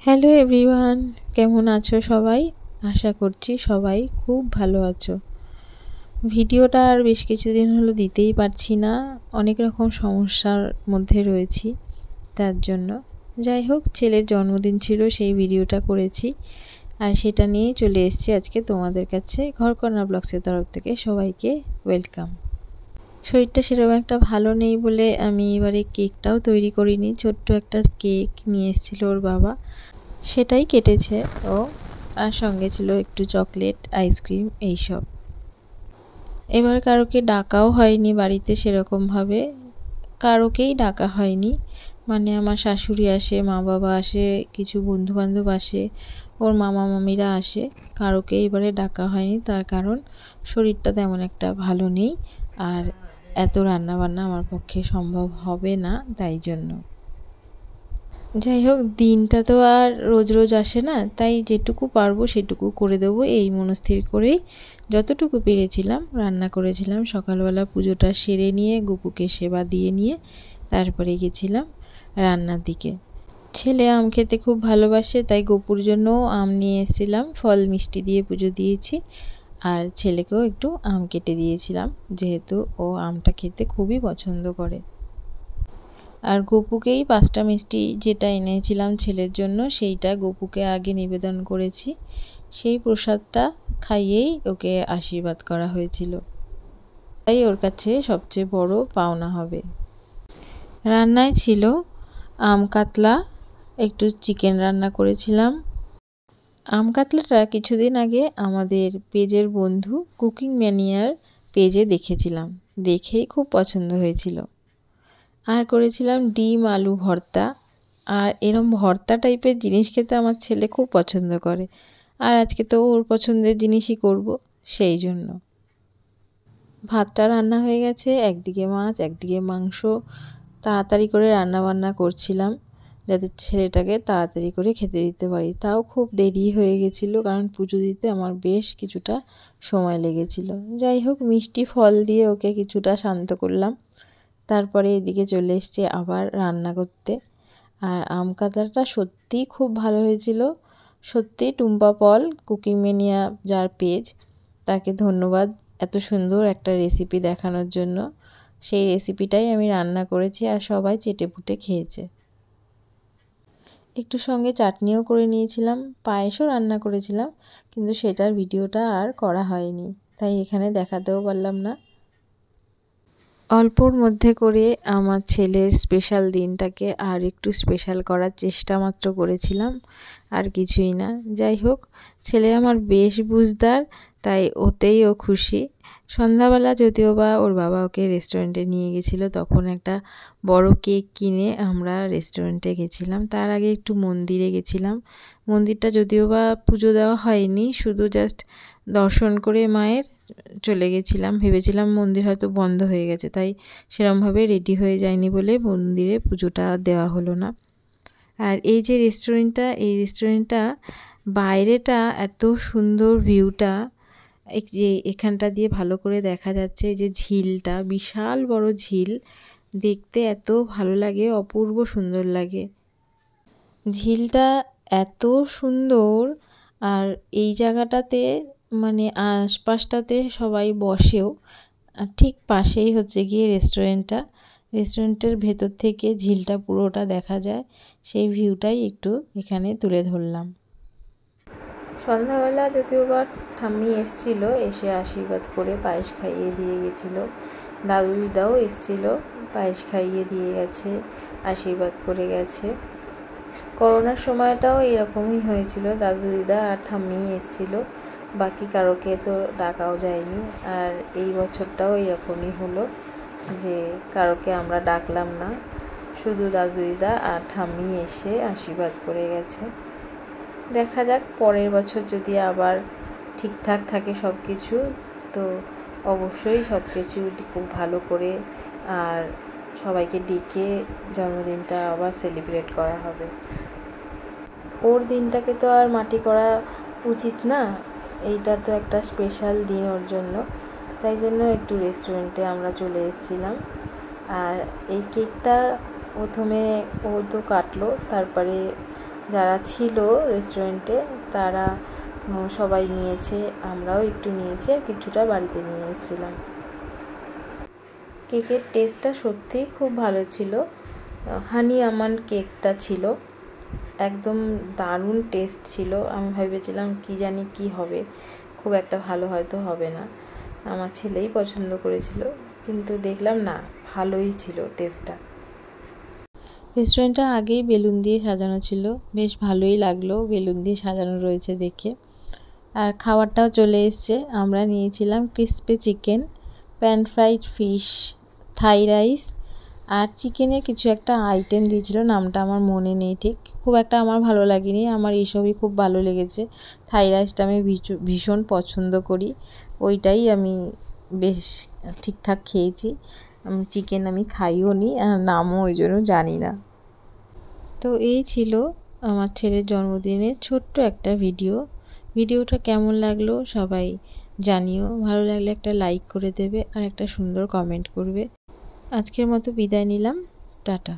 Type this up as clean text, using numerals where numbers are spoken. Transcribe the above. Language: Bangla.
হ্যালো এভরিওয়ান, কেমন আছো সবাই? আশা করছি সবাই খুব ভালো আছো। ভিডিওটা আর বেশ কিছুদিন হলো দিতেই পারছি না, অনেক রকম সমস্যার মধ্যে রয়েছি তার জন্য। যাই হোক, ছেলের জন্মদিন ছিল, সেই ভিডিওটা করেছি আর সেটা নিয়েই চলে এসেছি আজকে তোমাদের কাছে। ঘরকন্যা ব্লগসের তরফ থেকে সবাইকে ওয়েলকাম। শরীরটা সেরকম একটা ভালো নেই বলে আমি এবারে কেকটাও তৈরি করিনি। ছোট্ট একটা কেক নিয়ে এসেছিল ওর বাবা, সেটাই কেটেছে ও, আর সঙ্গে ছিল একটু চকলেট, আইসক্রিম এইসব। এবার কারোকে ডাকাও হয়নি বাড়িতে সেরকমভাবে, কারোকেই ডাকা হয়নি। মানে আমার শাশুড়ি আসে, মা বাবা আসে, কিছু বন্ধুবান্ধব আসে, ওর মামা মামিরা আসে, কারোকে এবারে ডাকা হয়নি। তার কারণ শরীরটা তেমন একটা ভালো নেই আর এত রান্নাবান্না আমার পক্ষে সম্ভব হবে না, তাই জন্য। যাই হোক, দিনটা তো আর রোজ রোজ আসে না, তাই যেটুকু পারবো সেটুকু করে দেবো এই মনস্থির করেই যতটুকু পেরেছিলাম রান্না করেছিলাম। সকালবেলা পুজোটা সেরে নিয়ে গপুকে সেবা দিয়ে নিয়ে তারপরে গেছিলাম রান্নার দিকে। ছেলে আম খেতে খুব ভালোবাসে, তাই গপুর জন্যও আম নিয়ে এসেছিলাম, ফল মিষ্টি দিয়ে পুজো দিয়েছি। আর ছেলেকেও একটু আম কেটে দিয়েছিলাম, যেহেতু ও আমটা খেতে খুবই পছন্দ করে। আর গপুকেই 5টা মিষ্টি যেটা এনেছিলাম ছেলের জন্য, সেইটা গপুকে আগে নিবেদন করেছি। সেই প্রসাদটা খাইয়েই ওকে আশীর্বাদ করা হয়েছিল, তাই ওর কাছে সবচেয়ে বড় পাওনা হবে। রান্নায় ছিল আম কাতলা, একটু চিকেন রান্না করেছিলাম। আম কাতলাটা কিছুদিন আগে আমাদের পেজের বন্ধু কুকিং ম্যানিয়ার পেজে দেখেছিলাম, দেখেই খুব পছন্দ হয়েছিল। আর করেছিলাম ডিম আলু ভর্তা। আর এরম ভর্তা টাইপের জিনিস খেতে আমার ছেলে খুব পছন্দ করে, আর আজকে তো ওর পছন্দের জিনিসই করব, সেই জন্য। ভাতটা রান্না হয়ে গেছে, একদিকে মাছ একদিকে মাংস। তাড়াতাড়ি করে রান্নাবান্না করছিলাম যাতে ছেলেটাকে তাড়াতাড়ি করে খেতে দিতে পারি। তাও খুব দেরি হয়ে গেছিলো, কারণ পুজো দিতে আমার বেশ কিছুটা সময় লেগেছিল। যাই হোক, মিষ্টি ফল দিয়ে ওকে কিছুটা শান্ত করলাম। তারপরে এদিকে চলে এসেছি আবার রান্না করতে। আর আম কাতলাটা সত্যিই খুব ভালো হয়েছিল। সত্যি টুম্পা পল কুকিং ম্যানিয়া যার পেজ, তাকে ধন্যবাদ এত সুন্দর একটা রেসিপি দেখানোর জন্য। সেই রেসিপিটাই আমি রান্না করেছি আর সবাই চেটেপুটে খেয়েছে। একটু সঙ্গে চাটনিও করে নিয়েছিলাম, পায়েসও রান্না করেছিলাম, কিন্তু সেটার ভিডিওটা আর করা হয়নি, তাই এখানে দেখাতেও পারলাম না। অল্পর মধ্যে করে আমার ছেলের স্পেশাল দিনটাকে আর একটু স্পেশাল করার চেষ্টা মাত্র করেছিলাম, আর কিছুই না। যাই হোক, ছেলে আমার বেশ বুঝদার, তাই ওতেই ও খুশি। সন্ধ্যাবেলা যদিও বা ওর বাবা ওকে রেস্টুরেন্টে নিয়ে গেছিলো, তখন একটা বড় কেক কিনে আমরা রেস্টুরেন্টে গেছিলাম। তার আগে একটু মন্দিরে গেছিলাম। মন্দিরটা যদিও বা পুজো দেওয়া হয়নি, শুধু জাস্ট দর্শন করে মায়ের চলে গেছিলাম। ভেবেছিলাম মন্দির হয়তো বন্ধ হয়ে গেছে, তাই সেরমভাবে রেডি হয়ে যায়নি বলে মন্দিরে পুজোটা দেওয়া হলো না। আর এই যে রেস্টুরেন্টটা, এই রেস্টুরেন্টটা বাইরেটা এত সুন্দর, ভিউটা যে এখানটা দিয়ে ভালো করে দেখা যাচ্ছে, যে ঝিলটা, বিশাল বড় ঝিল, দেখতে এত ভালো লাগে, অপূর্ব সুন্দর লাগে ঝিলটা, এত সুন্দর। আর এই জায়গাটাতে মানে আশপাশটাতে সবাই বসেও, আর ঠিক পাশেই হচ্ছে গিয়ে রেস্টুরেন্টটা। রেস্টুরেন্টের ভেতর থেকে ঝিলটা পুরোটা দেখা যায়, সেই ভিউটাই একটু এখানে তুলে ধরলাম। সন্ধ্যাবেলা যদিও বা ঠাম্মি এসেছিলো, এসে আশীর্বাদ করে পায়েস খাইয়ে দিয়ে গেছিলো। দাদু দিদাও এসেছিলো, পায়েস খাইয়ে দিয়ে গেছে, আশীর্বাদ করে গেছে। করোনার সময়টাও এরকমই হয়েছিল, দাদু দিদা আর ঠাম্মি এসেছিলো, বাকি কারোকে তো ডাকাও যায়নি। আর এই বছরটাও এরকমই হলো, যে কারোকে আমরা ডাকলাম না, শুধু দাদু দিদা আর ঠাম্মি এসে আশীর্বাদ করে গেছে। দেখা যাক পরের বছর যদি আবার ঠিকঠাক থাকে সব কিছু, তো অবশ্যই সব কিছু খুব ভালো করে আর সবাইকে ডেকে জন্মদিনটা আবার সেলিব্রেট করা হবে। ওর দিনটাকে তো আর মাটি করা উচিত না, এইটা তো একটা স্পেশাল দিন ওর জন্য, তাই জন্য একটু রেস্টুরেন্টে আমরা চলে এসেছিলাম। আর এই কেকটা প্রথমে ও তো কাটলো, তারপরে যারা ছিল রেস্টুরেন্টে তারা সবাই নিয়েছে, আমরাও একটু নিয়েছি আর কিছুটা বাড়িতে নিয়ে এসেছিলাম। কেকের টেস্টটা সত্যিই খুব ভালো ছিল। হানি আমন্ড কেকটা ছিল, একদম দারুণ টেস্ট ছিল। আমি ভেবেছিলাম কি জানি কি হবে, খুব একটা ভালো হয়তো হবে না। আমার ছেলেই পছন্দ করেছিল, কিন্তু দেখলাম না, ভালোই ছিল টেস্টটা। রেস্টুরেন্টটা আগেই বেলুন দিয়ে সাজানো ছিল, বেশ ভালোই লাগলো বেলুন দিয়ে সাজানো রয়েছে দেখে। আর খাবারটাও চলে এসছে। আমরা নিয়েছিলাম crispy chicken, pan fried fish, Thai rice আর চিকেনের কিছু একটা আইটেম দিয়েছিল, নামটা আমার মনে নেই ঠিক। খুব একটা আমার ভালো লাগেনি, আমার এইসবই খুব ভালো লেগেছে। থাই রাইসটা আমি ভীষণ পছন্দ করি, ওইটাই আমি বেশ ঠিকঠাক খেয়েছি। চিকেন আমি খাইও নি, আর নামও ওই জন্য জানি না। তো এই ছিল আমার ছেলের জন্মদিনের ছোট্ট একটা ভিডিওটা কেমন লাগলো সবাই জানিও। ভালো লাগলে একটা লাইক করে দেবে আর একটা সুন্দর কমেন্ট করবে। আজকের মতো বিদায় নিলাম, টাটা।